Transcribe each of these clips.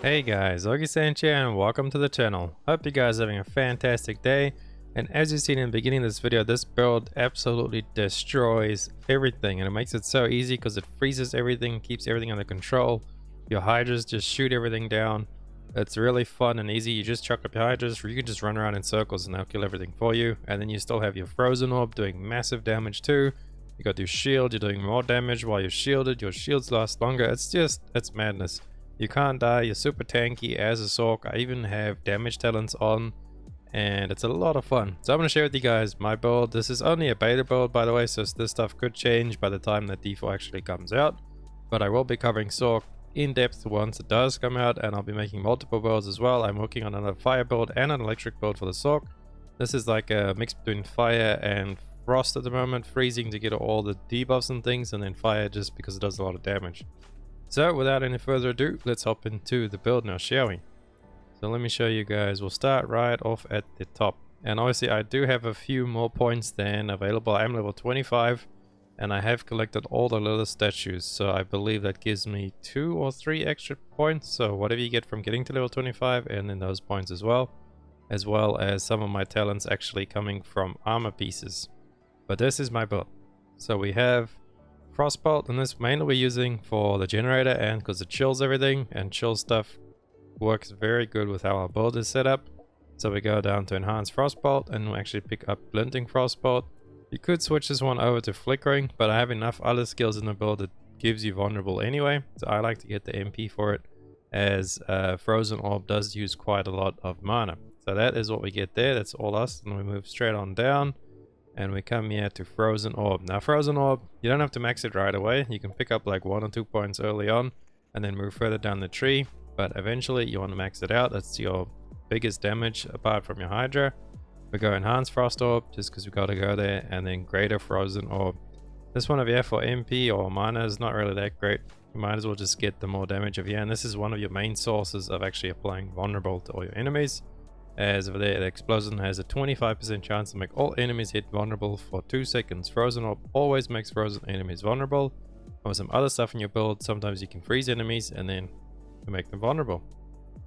Hey guys, Augiesaint here and welcome to the channel. Hope you guys are having a fantastic day. And as you've seen in the beginning of this video, this build absolutely destroys everything. And it makes it so easy because it freezes everything, keeps everything under control. Your Hydras just shoot everything down. It's really fun and easy. You just chuck up your Hydras, or you can just run around in circles and they'll kill everything for you. And then you still have your Frozen Orb doing massive damage too. You got your shield, you're doing more damage while you're shielded. Your shields last longer. It's madness. You can't die, you're super tanky as a Sorc. I even have damage talents on, and it's a lot of fun. So I'm going to share with you guys my build. This is only a beta build, by the way, so this stuff could change by the time that D4 actually comes out. But I will be covering Sorc in depth once it does come out, and I'll be making multiple builds as well. I'm working on another fire build and an electric build for the Sorc. This is like a mix between fire and frost at the moment, freezing to get all the debuffs and things, and then fire just because it does a lot of damage. So without any further ado, let's hop into the build now, shall we? So let me show you guys. We'll start right off at the top. And obviously I do have a few more points than available. I am level 25 and I have collected all the little statues. So I believe that gives me 2 or 3 extra points. So whatever you get from getting to level 25 and then those points as well as some of my talents actually coming from armor pieces. But this is my build. So we have Frostbolt, and this mainly we're using for the generator and because it chills everything, and chill stuff works very good with how our build is set up. So we go down to enhance Frostbolt and we actually pick up glinting Frostbolt. You could switch this one over to flickering, but I have enough other skills in the build that gives you vulnerable anyway, so I like to get the MP for it, as Frozen Orb does use quite a lot of mana. So that is what we get there. That's all us, and we move straight on down. And we come here to Frozen Orb. Now Frozen Orb, you don't have to max it right away. You can pick up like 1 or 2 points early on and then move further down the tree. But eventually you want to max it out. That's your biggest damage apart from your Hydra. We go Enhance Frost Orb just because we got to go there. And then Greater Frozen Orb. This one over here for MP or mana is not really that great. You might as well just get the more damage over here. And this is one of your main sources of actually applying Vulnerable to all your enemies. As over there, the explosion has a 25% chance to make all enemies hit vulnerable for 2 seconds. Frozen Orb always makes frozen enemies vulnerable. Or some other stuff in your build, sometimes you can freeze enemies and then you make them vulnerable.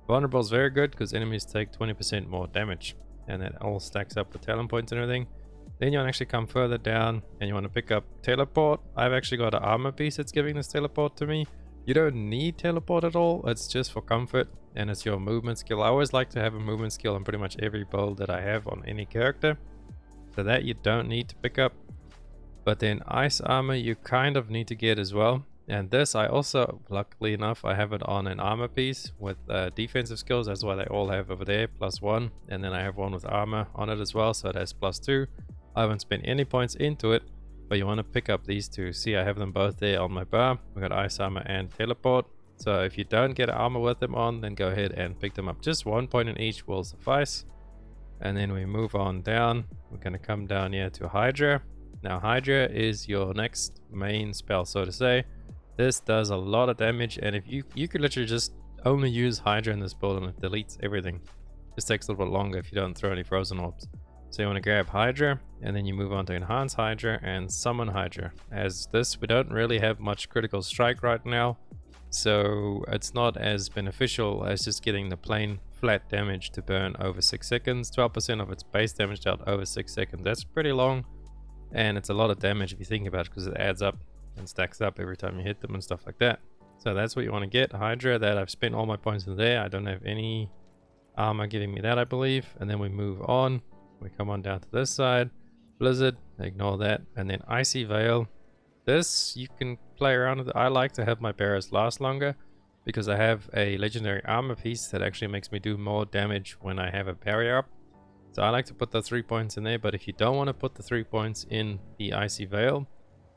Vulnerable is very good because enemies take 20% more damage. And that all stacks up with talent points and everything. Then you want to actually come further down and you want to pick up Teleport. I've actually got an armor piece that's giving this Teleport to me. You don't need Teleport at all, it's just for comfort and it's your movement skill. I always like to have a movement skill on pretty much every build that I have on any character, so that you don't need to pick up. But then Ice Armor you kind of need to get as well, and this I also, luckily enough, I have it on an armor piece with defensive skills. That's why they all have over there +1, and then I have one with armor on it as well, so it has +2. I haven't spent any points into it, but you want to pick up these two. See, I have them both there on my bar. We got Ice Armor and Teleport. So if you don't get armor with them on, then go ahead and pick them up. Just 1 point in each will suffice. And then we move on down. We're going to come down here to Hydra. Now Hydra is your next main spell, so to say. This does a lot of damage, and if you could literally just only use Hydra in this build and it deletes everything. Just takes a little bit longer if you don't throw any Frozen Orbs. So you want to grab Hydra, and then you move on to Enhance Hydra and Summon Hydra. As this, we don't really have much critical strike right now, so it's not as beneficial as just getting the plain flat damage to burn over 6 seconds. 12% of its base damage dealt over 6 seconds. That's pretty long, and it's a lot of damage if you think about it, because it adds up and stacks up every time you hit them and stuff like that. So that's what you want to get. Hydra, that I've spent all my points in there. I don't have any armor giving me that, I believe. And then we move on. We come on down to this side. Blizzard, ignore that. And then Icy Veil. This you can play around with. I like to have my barriers last longer because I have a legendary armor piece that actually makes me do more damage when I have a barrier up. So I like to put the 3 points in there, but if you don't want to put the 3 points in the Icy Veil,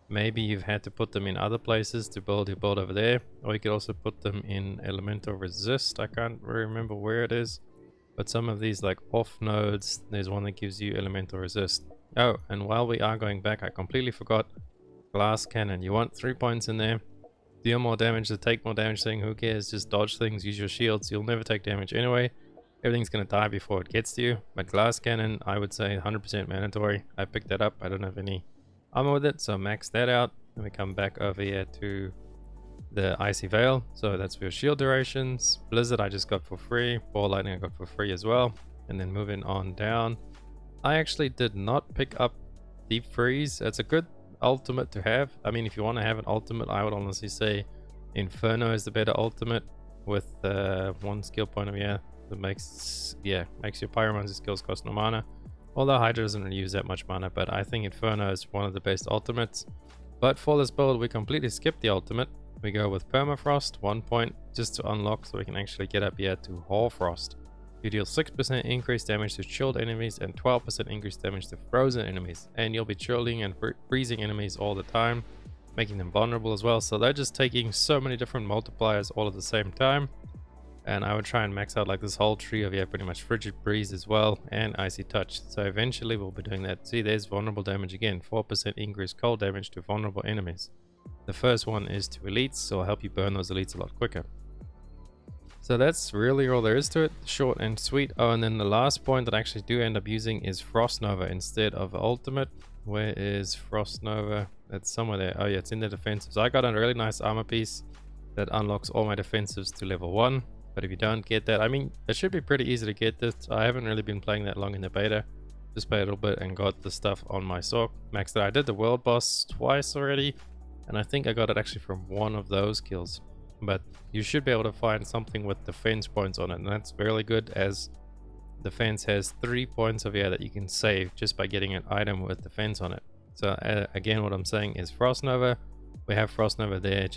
maybe you've had to put them in other places to build your build over there, or you could also put them in Elemental Resist. I can't remember where it is. But some of these like off nodes, there's one that gives you Elemental Resist. Oh, and while we are going back, I completely forgot Glass Cannon. You want 3 points in there. Deal more damage to take more damage thing. Who cares? Just dodge things, use your shields. You'll never take damage anyway. Everything's going to die before it gets to you. But Glass Cannon, I would say 100% mandatory. I picked that up. I don't have any armor with it, so max that out. And we come back over here to the Icy Veil, so that's for your shield durations. Blizzard I just got for free, Ball Lightning I got for free as well. And then moving on down, I actually did not pick up Deep Freeze. It's a good ultimate to have. I mean, if you want to have an ultimate, I would honestly say Inferno is the better ultimate with one skill point of that makes your pyromancy skills cost no mana. Although Hydra doesn't really use that much mana, but I think Inferno is one of the best ultimates. But for this build, we completely skip the ultimate. We go with Permafrost, 1 point, just to unlock so we can actually get up here to Hoarfrost. You deal 6% increased damage to chilled enemies and 12% increased damage to frozen enemies. And you'll be chilling and freezing enemies all the time, making them vulnerable as well. So they're just taking so many different multipliers all at the same time. And I would try and max out like this whole tree of pretty much Frigid Breeze as well, and Icy Touch. So eventually we'll be doing that. See, there's vulnerable damage again, 4% increased cold damage to vulnerable enemies. The first one is to elites, so it'll help you burn those elites a lot quicker. So that's really all there is to it, short and sweet. Oh, and then the last point that I actually do end up using is Frost Nova instead of ultimate. Where is Frost Nova? That's somewhere there. Oh yeah, it's in the defensives. I got a really nice armor piece that unlocks all my defensives to level 1. But if you don't get that, I mean, it should be pretty easy to get this. I haven't really been playing that long in the beta. Just played a little bit and got the stuff on my sock. Maxed it. I did the world boss twice already. And I think I got it actually from one of those kills. But you should be able to find something with defense points on it. And that's really good, as defense has 3 points of that you can save just by getting an item with defense on it. So again, what I'm saying is Frost Nova. We have Frost Nova there.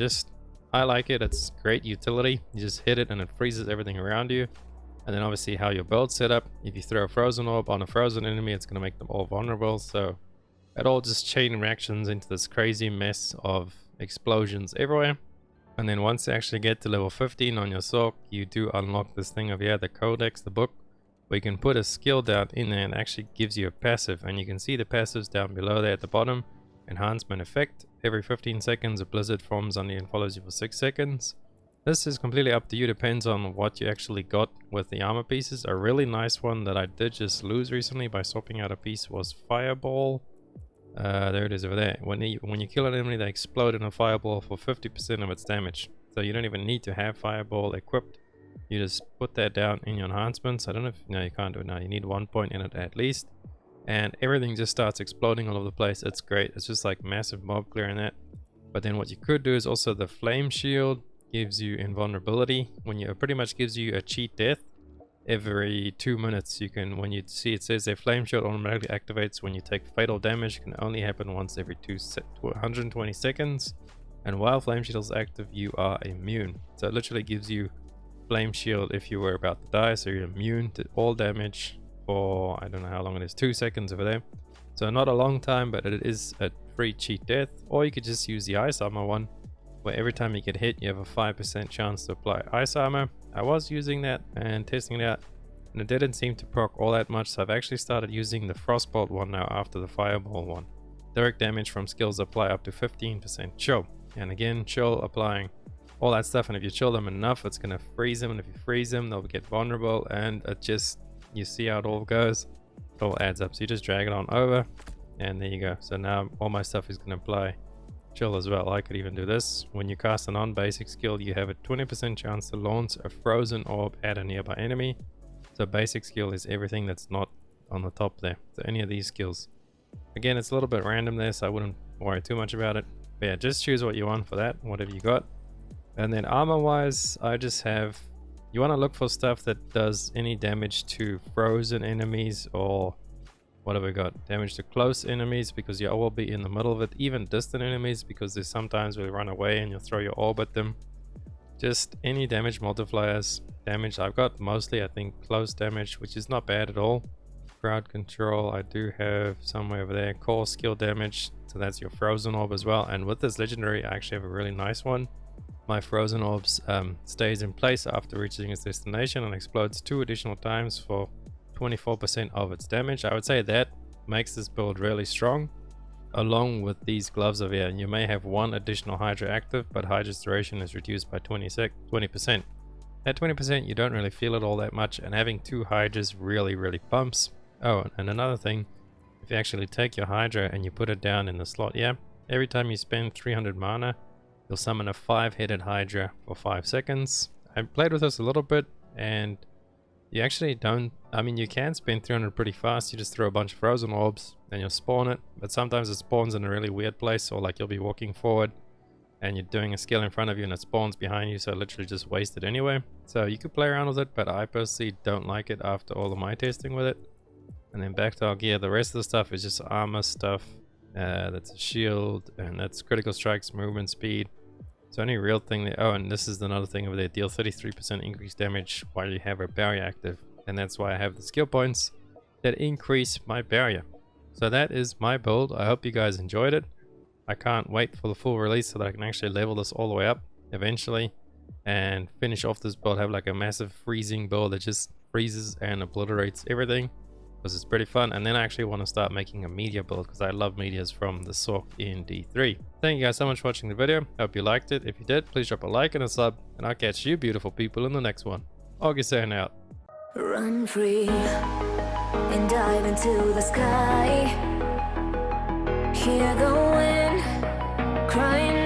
I like it. It's great utility. You just hit it and it freezes everything around you. And then obviously how your build's set up. If you throw a frozen orb on a frozen enemy, it's going to make them all vulnerable. So it all just chain reactions into this crazy mess of explosions everywhere. And then once you actually get to level 15 on your sock, you do unlock this thing of the codex, the book, where you can put a skill down in there and actually gives you a passive. And you can see the passives down below there at the bottom. Enhancement effect. Every 15 seconds a blizzard forms on you and follows you for 6 seconds. This is completely up to you, depends on what you actually got with the armor pieces. A really nice one that I did just lose recently by swapping out a piece was Fireball. There it is over there. When you kill an enemy, they explode in a fireball for 50% of its damage. So you don't even need to have Fireball equipped. You just put that down in your enhancements. I don't know if... No, you can't do it now. You need 1 point in it at least. And everything just starts exploding all over the place. It's great. It's just like massive mob clearing that. But then what you could do is also the flame shield gives you invulnerability. It pretty much gives you a cheat death every 2 minutes. You can, when you see it says their flame shield automatically activates when you take fatal damage. It can only happen once every 120 seconds. And while flame shield is active, you are immune. So it literally gives you flame shield if you were about to die. So you're immune to all damage for, I don't know how long it is, 2 seconds over there. So not a long time, but it is a free cheat death. Or you could just use the ice armor one, where every time you get hit you have a 5% chance to apply ice armor. I was using that and testing it out, and it didn't seem to proc all that much, so I've actually started using the frostbolt one now after the fireball one. Direct damage from skills apply up to 15% chill, and again chill applying all that stuff, and if you chill them enough it's gonna freeze them, and if you freeze them they'll get vulnerable, and it just, you see how it all goes, it all adds up. So you just drag it on over and there you go. So now all my stuff is gonna apply chill as well. I could even do this. When you cast a non-basic skill, you have a 20% chance to launch a frozen orb at a nearby enemy. So basic skill is everything that's not on the top there. So any of these skills. Again, it's a little bit random there, so I wouldn't worry too much about it. But yeah, just choose what you want for that, whatever you got. And then armor wise, I just have, you want to look for stuff that does any damage to frozen enemies, or what have we got? Damage to close enemies, because you will be in the middle of it. Even distant enemies, because there's sometimes where you run away and you'll throw your orb at them. Just any damage multipliers. Damage, I've got mostly, I think, close damage, which is not bad at all. Crowd control, I do have somewhere over there. Core skill damage, so that's your frozen orb as well. And with this legendary, I actually have a really nice one. My frozen orbs stays in place after reaching its destination and explodes 2 additional times for 24% of its damage. I would say that makes this build really strong, along with these gloves over here. You may have 1 additional Hydra active, but Hydra's duration is reduced by 20%. At 20% you don't really feel it all that much, and having 2 Hydras really bumps. Oh, and another thing, if you actually take your Hydra and you put it down in the slot, yeah, every time you spend 300 mana, You'll summon a 5-headed Hydra for 5 seconds. I played with this a little bit, and you actually don't, I mean, you can spend 300 pretty fast. You just throw a bunch of frozen orbs and you'll spawn it, but sometimes it spawns in a really weird place, or like you'll be walking forward and you're doing a skill in front of you and it spawns behind you, so literally just wasted anyway. So you could play around with it, but I personally don't like it after all of my testing with it. And then back to our gear, the rest of the stuff is just armor stuff. That's a shield, and that's critical strikes, movement speed. So only real thing there, oh, and this is another thing over there, deal 33% increased damage while you have a barrier active. And that's why I have the skill points that increase my barrier. So that is my build. I hope you guys enjoyed it. I can't wait for the full release so that I can actually level this all the way up eventually and finish off this build, have like a massive freezing build that just freezes and obliterates everything, because it's pretty fun. And then I actually want to start making a media build because I love medias from the Sorc in D3. Thank you guys so much for watching the video. Hope you liked it. If you did, please drop a like and a sub, and I'll catch you beautiful people in the next one. Augiesaint out. Run free and dive into the sky. Hear the wind crying